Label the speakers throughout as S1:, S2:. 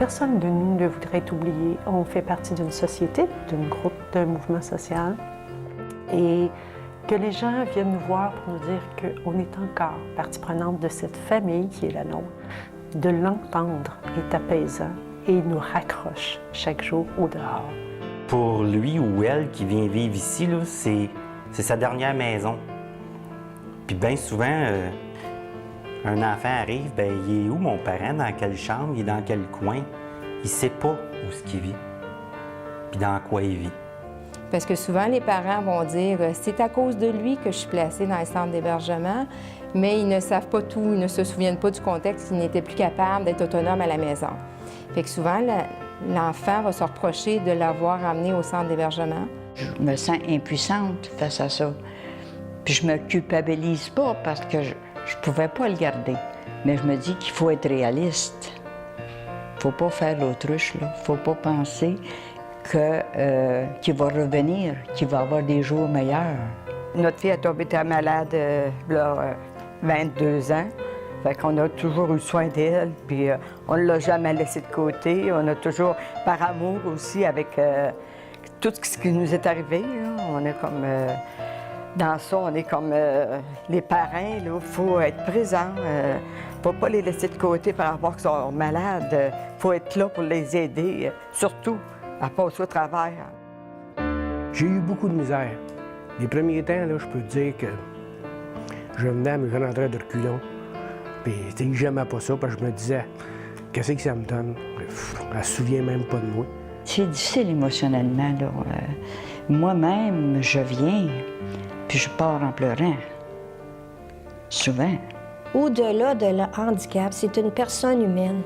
S1: Personne de nous ne voudrait être oublié. On fait partie d'une société, d'un mouvement social. Et que les gens viennent nous voir pour nous dire qu'on est encore partie prenante de cette famille qui est la nôtre. De l'entendre est apaisant et il nous raccroche chaque jour au dehors.
S2: Pour lui ou elle qui vient vivre ici, là, c'est sa dernière maison. Puis bien souvent, un enfant arrive, bien, il est où mon parent, dans quelle chambre, il est dans quel coin? Il ne sait pas où ce qu'il vit, puis dans quoi il vit.
S3: Parce que souvent, les parents vont dire « c'est à cause de lui que je suis placée dans les centres d'hébergement », mais ils ne savent pas tout, ils ne se souviennent pas du contexte, ils n'étaient plus capables d'être autonomes à la maison. Fait que souvent, l'enfant va se reprocher de l'avoir amené au centre d'hébergement.
S4: Je me sens impuissante face à ça. Puis je me culpabilise pas parce que je pouvais pas le garder. Mais je me dis qu'il faut être réaliste. Faut pas faire l'autruche, là. Faut pas penser qu'il va revenir, qu'il va avoir des jours meilleurs.
S5: Notre fille a tombé malade il y a 22 ans. Fait qu'on a toujours eu soin d'elle, puis on ne l'a jamais laissée de côté. On a toujours, par amour aussi, avec tout ce qui nous est arrivé, là. On est comme, dans ça, on est comme les parrains, il faut être présent. Faut pas les laisser de côté par rapport qu'ils sont malades. Faut être là pour les aider, surtout à passer au travers.
S6: J'ai eu beaucoup de misère. Les premiers temps, là, je peux te dire que je venais, mais je rentrais de reculons. Puis, j'aimais pas ça, parce que je me disais, qu'est-ce que ça me donne? Elle se souvient même pas de moi.
S4: C'est difficile émotionnellement, là. Moi-même, je viens, puis je pars en pleurant. Souvent.
S7: Au-delà de le handicap, c'est une personne humaine.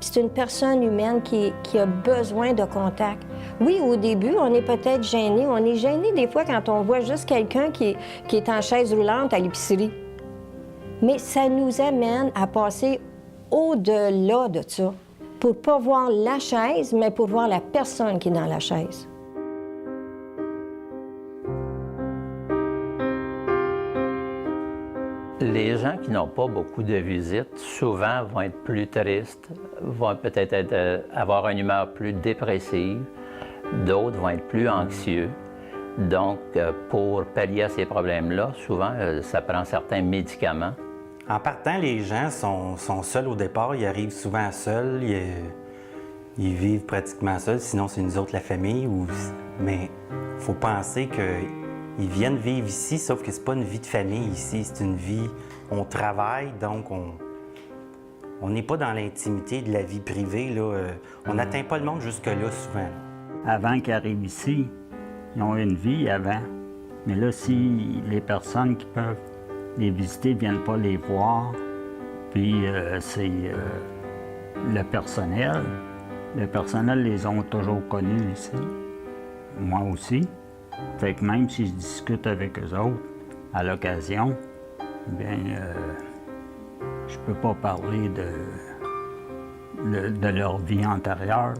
S7: C'est une personne humaine qui a besoin de contact. Oui, au début, on est peut-être gêné. On est gêné des fois quand on voit juste quelqu'un qui est en chaise roulante à l'épicerie. Mais ça nous amène à passer au-delà de ça, pour pas voir la chaise, mais pour voir la personne qui est dans la chaise.
S8: Les gens qui n'ont pas beaucoup de visites, souvent vont être plus tristes, vont peut-être avoir une humeur plus dépressive, d'autres vont être plus anxieux. Donc, pour pallier à ces problèmes-là, souvent, ça prend certains médicaments.
S2: En partant, les gens sont seuls au départ, ils arrivent souvent seuls, ils vivent pratiquement seuls, sinon c'est nous autres la famille. Mais il faut penser qu'ils viennent vivre ici, sauf que c'est pas une vie de famille ici, c'est une vie, on travaille, donc on n'est pas dans l'intimité de la vie privée, là. On n'atteint pas le monde jusque-là souvent.
S9: Avant qu'ils arrivent ici, ils ont une vie avant. Mais là, si les personnes qui peuvent les visiter ne viennent pas les voir, puis c'est le personnel. Le personnel les ont toujours connus ici. Moi aussi. Fait que même si je discute avec eux autres à l'occasion, bien, je peux pas parler de leur vie antérieure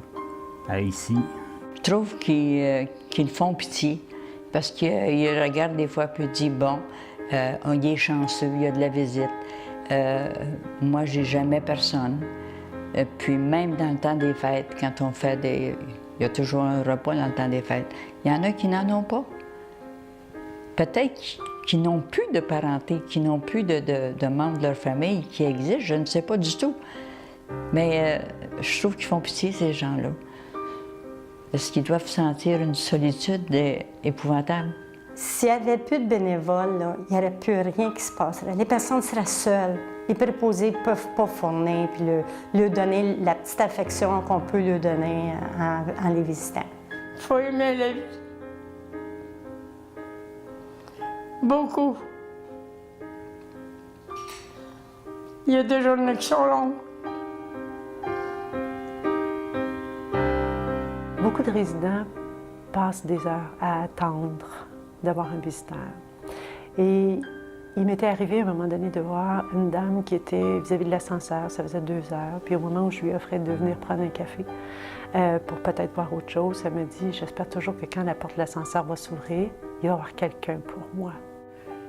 S9: à ici.
S4: Je trouve qu'ils font pitié parce qu'ils regardent des fois et disent bon, il est chanceux, il y a de la visite. Moi, j'ai jamais personne. Puis même dans le temps des fêtes, quand on fait il y a toujours un repas dans le temps des fêtes. Il y en a qui n'en ont pas. Peut-être qu'ils n'ont plus de parenté, qui n'ont plus de membres de leur famille qui existent, je ne sais pas du tout. Mais je trouve qu'ils font pitié, ces gens-là. Est-ce qu'ils doivent sentir une solitude épouvantable?
S10: S'il n'y avait plus de bénévoles, là, il n'y aurait plus rien qui se passerait. Les personnes seraient seules. Les préposés ne peuvent pas fournir puis leur donner la petite affection qu'on peut leur donner en les visitant.
S11: Il faut aimer la vie. Beaucoup. Il y a des journées qui sont longues.
S1: Beaucoup de résidents passent des heures à attendre d'avoir un visiteur. Et il m'était arrivé à un moment donné de voir une dame qui était vis-à-vis de l'ascenseur, ça faisait 2 heures, puis au moment où je lui offrais de venir prendre un café pour peut-être voir autre chose, elle me dit « J'espère toujours que quand la porte de l'ascenseur va s'ouvrir, il va y avoir quelqu'un pour moi. »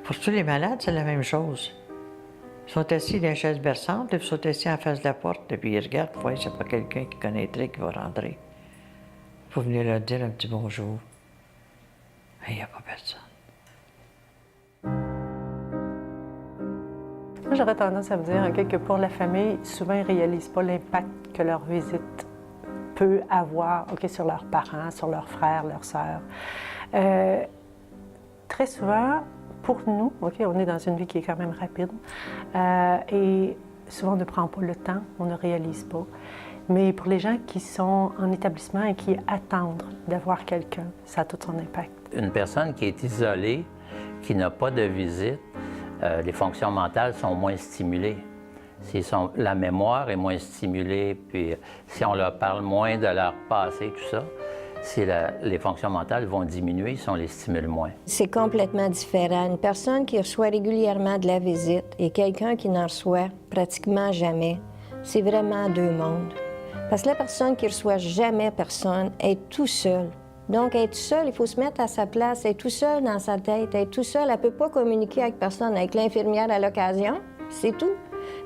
S12: Pour tous les malades, c'est la même chose. Ils sont assis dans la chaise berçante, puis ils sont assis en face de la porte, puis ils regardent pour voir s'il n'y a pas quelqu'un qui connaîtrait qui va rentrer. Il faut venir leur dire un petit bonjour. Mais il n'y a pas personne.
S1: Moi, j'aurais tendance à vous dire que pour la famille, souvent, ils ne réalisent pas l'impact que leur visite peut avoir sur leurs parents, sur leurs frères, leurs sœurs. Très souvent, pour nous, on est dans une vie qui est quand même rapide et souvent on ne prend pas le temps, on ne réalise pas. Mais pour les gens qui sont en établissement et qui attendent d'avoir quelqu'un, ça a tout son impact.
S8: Une personne qui est isolée, qui n'a pas de visite, les fonctions mentales sont moins stimulées. La mémoire est moins stimulée, puis si on leur parle moins de leur passé, tout ça, les fonctions mentales vont diminuer si on les stimule moins.
S7: C'est complètement différent. Une personne qui reçoit régulièrement de la visite et quelqu'un qui n'en reçoit pratiquement jamais, c'est vraiment deux mondes. Parce que la personne qui reçoit jamais personne est tout seul. Donc, être seul, il faut se mettre à sa place, être tout seul dans sa tête, être tout seul. Elle ne peut pas communiquer avec personne, avec l'infirmière à l'occasion, c'est tout.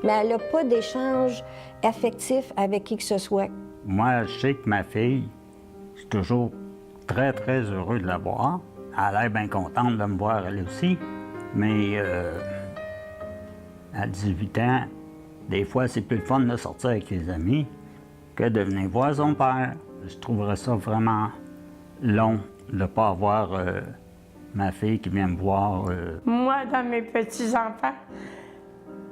S7: Mais elle n'a pas d'échange affectif avec qui que ce soit.
S9: Moi, je sais que ma fille, je suis toujours très, très heureux de la voir. Elle a l'air bien contente de me voir, elle aussi. Mais à 18 ans, des fois, c'est plus le fun de sortir avec les amis que de venir voir son père. Je trouverais ça vraiment long de ne pas avoir ma fille qui vient me voir.
S11: Moi, dans mes petits-enfants,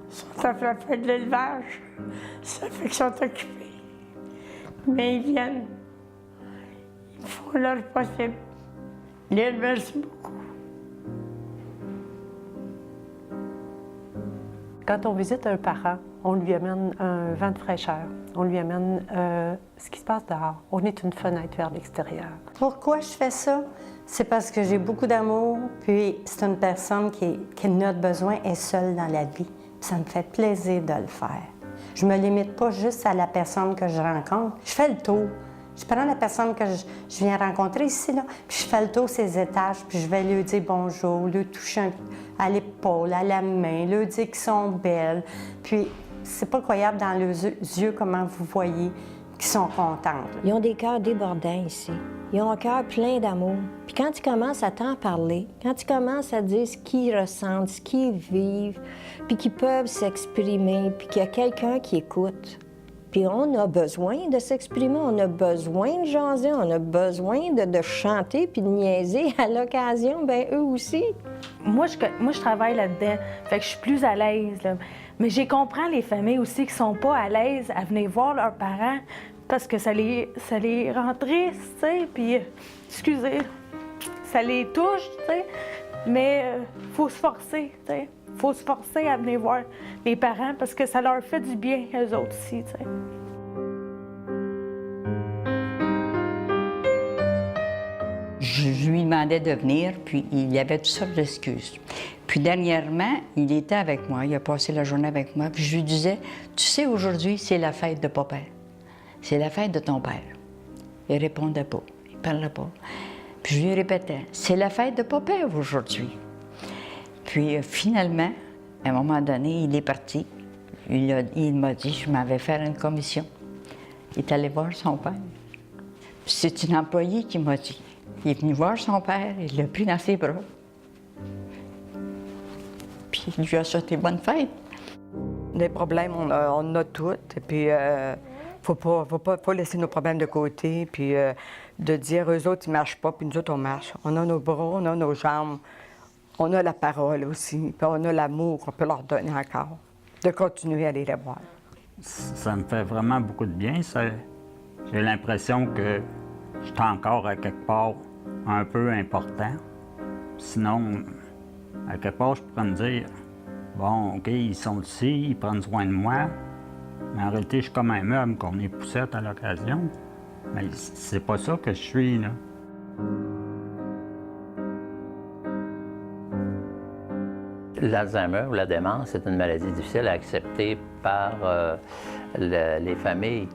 S11: sont en train de faire de l'élevage. Ça fait qu'ils sont occupés. Mais ils viennent. Ils font leur possible. Ils merci beaucoup.
S1: Quand on visite un parent, on lui amène un vent de fraîcheur. On lui amène ce qui se passe dehors. On est une fenêtre vers l'extérieur.
S10: Pourquoi je fais ça? C'est parce que j'ai beaucoup d'amour, puis c'est une personne qui a notre besoin, est seule dans la vie. Ça me fait plaisir de le faire. Je me limite pas juste à la personne que je rencontre. Je fais le tour. Je prends la personne que je viens rencontrer ici, là, puis je fais le tour ces étages, puis je vais lui dire bonjour, lui toucher à l'épaule, à la main, lui dire qu'ils sont belles. Puis c'est pas croyable dans leurs yeux comment vous voyez qu'ils sont contents.
S7: Ils ont des cœurs débordants ici. Ils ont un cœur plein d'amour. Puis quand ils commencent à t'en parler, quand ils commencent à dire ce qu'ils ressentent, ce qu'ils vivent, puis qu'ils peuvent s'exprimer, puis qu'il y a quelqu'un qui écoute, puis on a besoin de s'exprimer, on a besoin de jaser, on a besoin de chanter puis de niaiser à l'occasion, bien eux aussi.
S13: Moi, je travaille là-dedans, fait que je suis plus à l'aise, là. Mais j'ai compris les familles aussi qui sont pas à l'aise à venir voir leurs parents parce que ça les rend tristes, tu sais, puis, excusez, ça les touche, tu sais, mais faut se forcer, tu sais. Faut se forcer à venir voir les parents parce que ça leur fait du bien, eux autres aussi, tu sais.
S4: Je lui demandais de venir, puis il y avait toutes sortes d'excuses. Puis dernièrement, il était avec moi, il a passé la journée avec moi, puis je lui disais, tu sais, aujourd'hui, c'est la fête de papa. C'est la fête de ton père. Il répondait pas, il parlait pas. Puis je lui répétais, c'est la fête de papa aujourd'hui. Puis finalement, à un moment donné, il est parti. Il m'a dit, je m'en vais faire une commission. Il est allé voir son père. Puis c'est une employée qui m'a dit. Il est venu voir son père, il l'a pris dans ses bras. Puis il lui a souhaité bonne fête.
S5: Des problèmes, on en a toutes. Puis faut pas laisser nos problèmes de côté. Puis de dire, eux autres, ils marchent pas, puis nous autres, on marche. On a nos bras, on a nos jambes. On a la parole aussi, puis on a l'amour qu'on peut leur donner encore, de continuer à aller les voir.
S9: Ça me fait vraiment beaucoup de bien. J'ai l'impression que je suis encore à quelque part un peu important. Sinon, à quelque part, je pourrais me dire, bon, OK, ils sont ici, ils prennent soin de moi, mais en réalité, je suis comme un meuble qu'on est poussette à l'occasion. Mais c'est pas ça que je suis, là.
S8: L'Alzheimer ou la démence, c'est une maladie difficile à accepter par les familles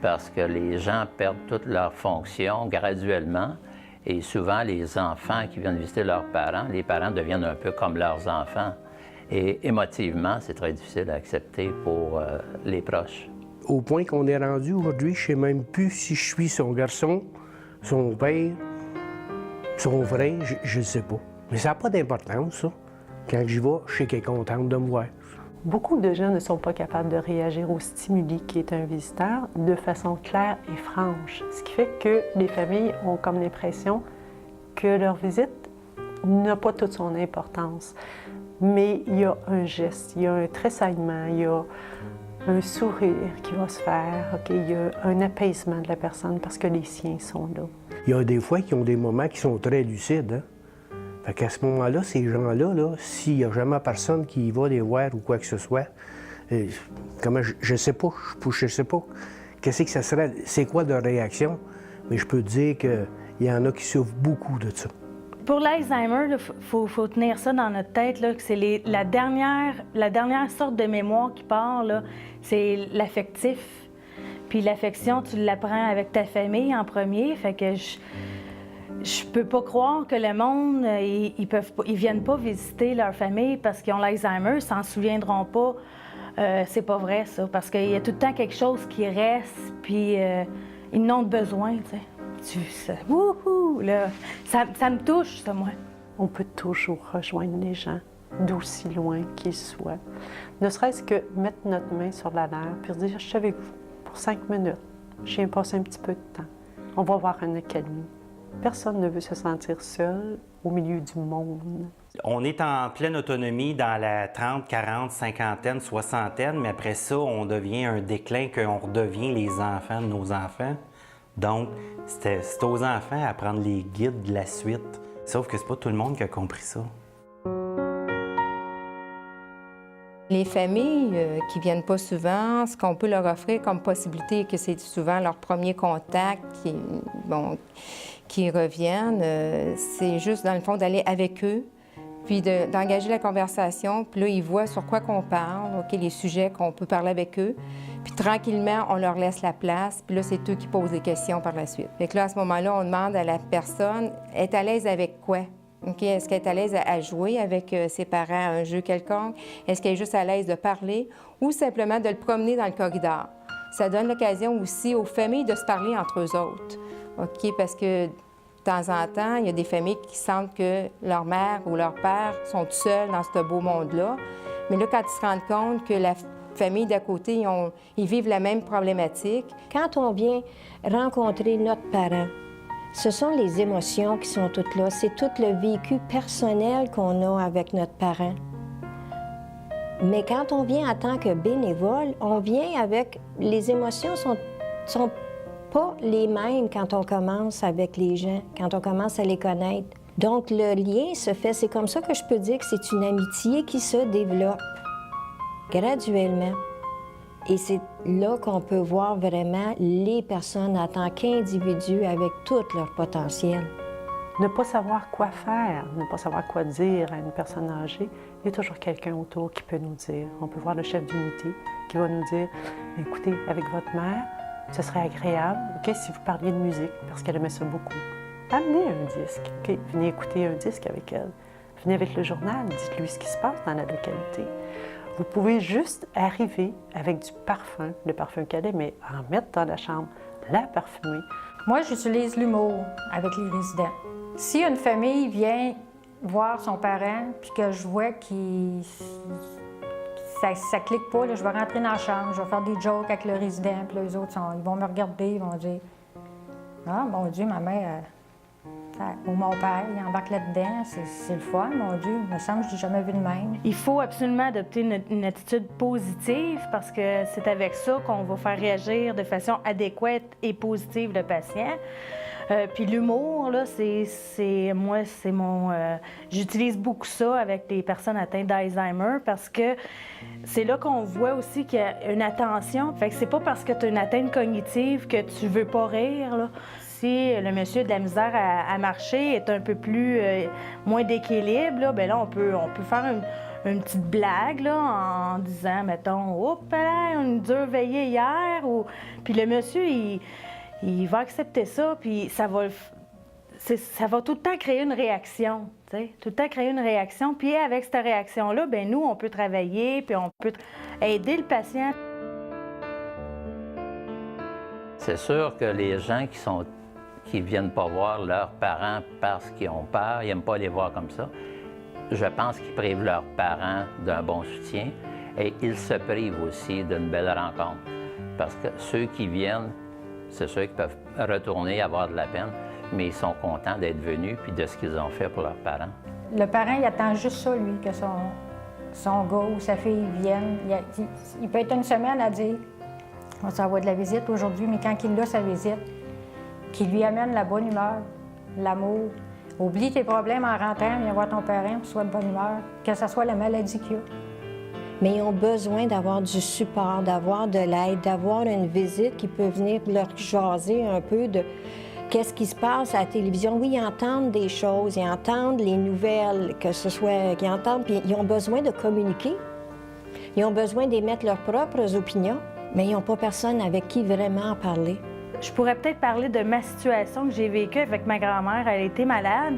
S8: parce que les gens perdent toutes leurs fonctions graduellement et souvent les enfants qui viennent visiter leurs parents, les parents deviennent un peu comme leurs enfants Et émotivement, c'est très difficile à accepter pour les proches.
S6: Au point qu'on est rendu aujourd'hui, je ne sais même plus si je suis son garçon, son père, son frère, je ne sais pas. Mais ça n'a pas d'importance, ça. Quand j'y vais, je sais qu'elle est contente de me voir.
S1: Beaucoup de gens ne sont pas capables de réagir au stimuli qui est un visiteur de façon claire et franche, ce qui fait que les familles ont comme l'impression que leur visite n'a pas toute son importance. Mais il y a un geste, il y a un tressaillement, il y a un sourire qui va se faire, il y a un apaisement de la personne parce que les siens sont là.
S6: Il y a des fois qui ont des moments qui sont très lucides. Hein? Fait qu'à ce moment-là, ces gens-là, là, s'il n'y a jamais personne qui va les voir ou quoi que ce soit, comment je sais pas, je sais pas qu'est-ce que ça serait, c'est quoi leur réaction, mais je peux te dire qu'il y en a qui souffrent beaucoup de ça.
S13: Pour l'Alzheimer, il faut tenir ça dans notre tête, là, que c'est la dernière sorte de mémoire qui part, là, c'est l'affectif. Puis l'affection, tu l'apprends avec ta famille en premier, fait que je peux pas croire que le monde, ils viennent pas visiter leur famille parce qu'ils ont l'Alzheimer, ils s'en souviendront pas. C'est pas vrai, ça, parce qu'il y a tout le temps quelque chose qui reste, puis ils n'ont besoin, tu sais. Wouhou, là, ça me touche, ça, moi.
S1: On peut toujours rejoindre les gens, d'aussi loin qu'ils soient. Ne serait-ce que mettre notre main sur la leur, puis dire « Je suis avec vous pour 5 minutes. Je viens passer un petit peu de temps. On va avoir une accalmie. » Personne ne veut se sentir seul au milieu du monde.
S2: On est en pleine autonomie dans la 30, 40, cinquantaine, soixantaine, mais après ça, on devient un déclin qu'on redevient les enfants de nos enfants. Donc, c'est aux enfants à prendre les guides de la suite. Sauf que c'est pas tout le monde qui a compris ça.
S3: Les familles qui viennent pas souvent, ce qu'on peut leur offrir comme possibilité, que c'est souvent leur premier contact qui reviennent, c'est juste dans le fond d'aller avec eux, puis d'engager la conversation, puis là, ils voient sur quoi qu'on parle, les sujets qu'on peut parler avec eux, puis tranquillement, on leur laisse la place, puis là, c'est eux qui posent les questions par la suite. Fait que là, à ce moment-là, on demande à la personne, est à l'aise avec quoi? Est-ce qu'elle est à l'aise à jouer avec ses parents à un jeu quelconque? Est-ce qu'elle est juste à l'aise de parler ou simplement de le promener dans le corridor? Ça donne l'occasion aussi aux familles de se parler entre eux autres. Parce que de temps en temps, il y a des familles qui sentent que leur mère ou leur père sont tout seuls dans ce beau monde-là. Mais là, quand ils se rendent compte que la famille d'à côté, ils vivent la même problématique.
S7: Quand on vient rencontrer notre parent, ce sont les émotions qui sont toutes là. C'est tout le vécu personnel qu'on a avec notre parent. Mais quand on vient en tant que bénévole, on vient avec... Les émotions sont pas les mêmes quand on commence avec les gens, quand on commence à les connaître. Donc, le lien se fait. C'est comme ça que je peux dire que c'est une amitié qui se développe graduellement. Et c'est là qu'on peut voir vraiment les personnes en tant qu'individus avec tout leur potentiel.
S1: Ne pas savoir quoi faire, ne pas savoir quoi dire à une personne âgée, il y a toujours quelqu'un autour qui peut nous dire. On peut voir le chef d'unité qui va nous dire « Écoutez, avec votre mère, ce serait agréable si vous parliez de musique, parce qu'elle aimait ça beaucoup. Amenez un disque, venez écouter un disque avec elle. Venez avec le journal, dites-lui ce qui se passe dans la localité. » Vous pouvez juste arriver avec du parfum, le parfum qu'elle aimait, en mettre dans la chambre, la parfumer.
S14: Moi, j'utilise l'humour avec les résidents. Si une famille vient voir son parent, puis que je vois qu'il ça clique pas, là, je vais rentrer dans la chambre, je vais faire des jokes avec le résident, puis là, les autres, ils vont me regarder, ils vont dire « Ah, mon Dieu, ma mère... ou mon père, il embarque là-dedans, c'est le fun, mon Dieu, il me semble que je n'ai jamais vu de même. »
S13: Il faut absolument adopter une attitude positive parce que c'est avec ça qu'on va faire réagir de façon adéquate et positive le patient. Puis l'humour, là, j'utilise beaucoup ça avec les personnes atteintes d'Alzheimer parce que c'est là qu'on voit aussi qu'il y a une attention. Fait que c'est pas parce que tu as une atteinte cognitive que tu veux pas rire, là. Si le monsieur a de la misère à marcher, est un peu plus moins d'équilibre, là, bien là, on peut faire une petite blague là, en disant, mettons, « Oups, là, une dure veillée hier », puis le monsieur, il va accepter ça, puis ça va ça va tout le temps créer une réaction, tu sais, tout le temps créer une réaction. Puis avec cette réaction-là, bien, nous, on peut travailler, puis on peut aider le patient.
S8: C'est sûr que les gens qui viennent pas voir leurs parents parce qu'ils ont peur, ils n'aiment pas les voir comme ça, je pense qu'ils privent leurs parents d'un bon soutien et ils se privent aussi d'une belle rencontre. Parce que ceux qui viennent, c'est ceux qui peuvent retourner avoir de la peine, mais ils sont contents d'être venus puis de ce qu'ils ont fait pour leurs parents.
S14: Le parent, il attend juste ça, lui, que son gars ou sa fille vienne. Il peut être une semaine à dire « on s'envoie de la visite aujourd'hui », mais quand il a sa visite, qu'il lui amène la bonne humeur, l'amour. Oublie tes problèmes en rentrant, viens voir ton parent, puis sois de bonne humeur, que ce soit la maladie qu'il a.
S7: Mais ils ont besoin d'avoir du support, d'avoir de l'aide, d'avoir une visite qui peut venir leur jaser un peu de qu'est-ce qui se passe à la télévision. Oui, ils entendent des choses, ils entendent les nouvelles, que ce soit qu'ils entendent, puis ils ont besoin de communiquer. Ils ont besoin d'émettre leurs propres opinions, mais ils n'ont pas personne avec qui vraiment en parler.
S13: Je pourrais peut-être parler de ma situation que j'ai vécue avec ma grand-mère. Elle était malade,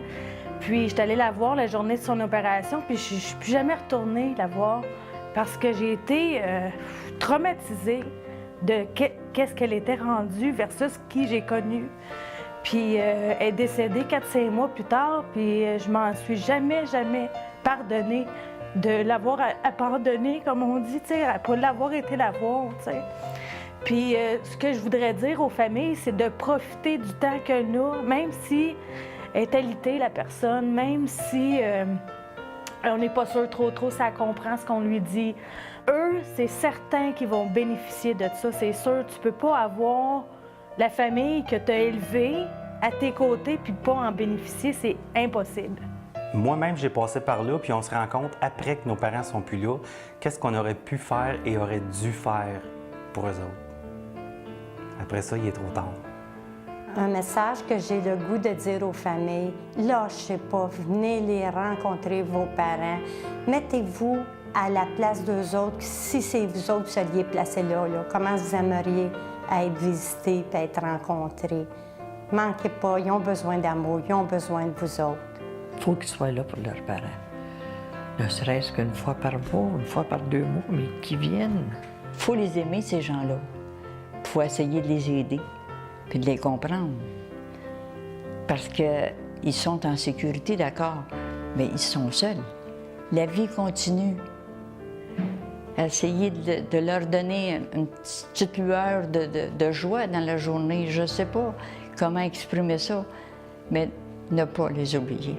S13: puis j'étais allée la voir la journée de son opération, puis je ne suis plus jamais retournée la voir parce que j'ai été traumatisée de qu'est-ce qu'elle était rendue versus qui j'ai connu. Puis elle est décédée 4-5 mois plus tard, puis je m'en suis jamais pardonnée de l'avoir abandonnée, comme on dit, tu sais, pas l'avoir été la voir, tu sais. Puis ce que je voudrais dire aux familles, c'est de profiter du temps qu'elles ont, même si est alitée la personne, même si on n'est pas sûr trop ça comprend ce qu'on lui dit. Eux, c'est certain qu'ils vont bénéficier de ça, c'est sûr. Tu peux pas avoir la famille que tu as élevée à tes côtés puis pas en bénéficier, c'est impossible.
S2: Moi-même, j'ai passé par là, puis on se rend compte, après que nos parents sont plus là, qu'est-ce qu'on aurait pu faire et aurait dû faire pour eux autres. Après ça, il est trop tard.
S10: Un message que j'ai le goût de dire aux familles, lâchez pas, venez les rencontrer, vos parents. Mettez-vous à la place d'eux autres, si c'est vous autres qui seriez placés là, comment vous aimeriez être visités et être rencontrés. Manquez pas, ils ont besoin d'amour, ils ont besoin de vous autres.
S12: Il faut qu'ils soient là pour leurs parents. Ne serait-ce qu'une fois par mois, une fois par 2 mois, mais qu'ils viennent.
S4: Il faut les aimer, ces gens-là. Il faut essayer de les aider puis de les comprendre. Parce qu'ils sont en sécurité, d'accord, mais ils sont seuls. La vie continue. Essayer de leur donner une petite lueur de joie dans la journée, je ne sais pas comment exprimer ça, mais ne pas les oublier.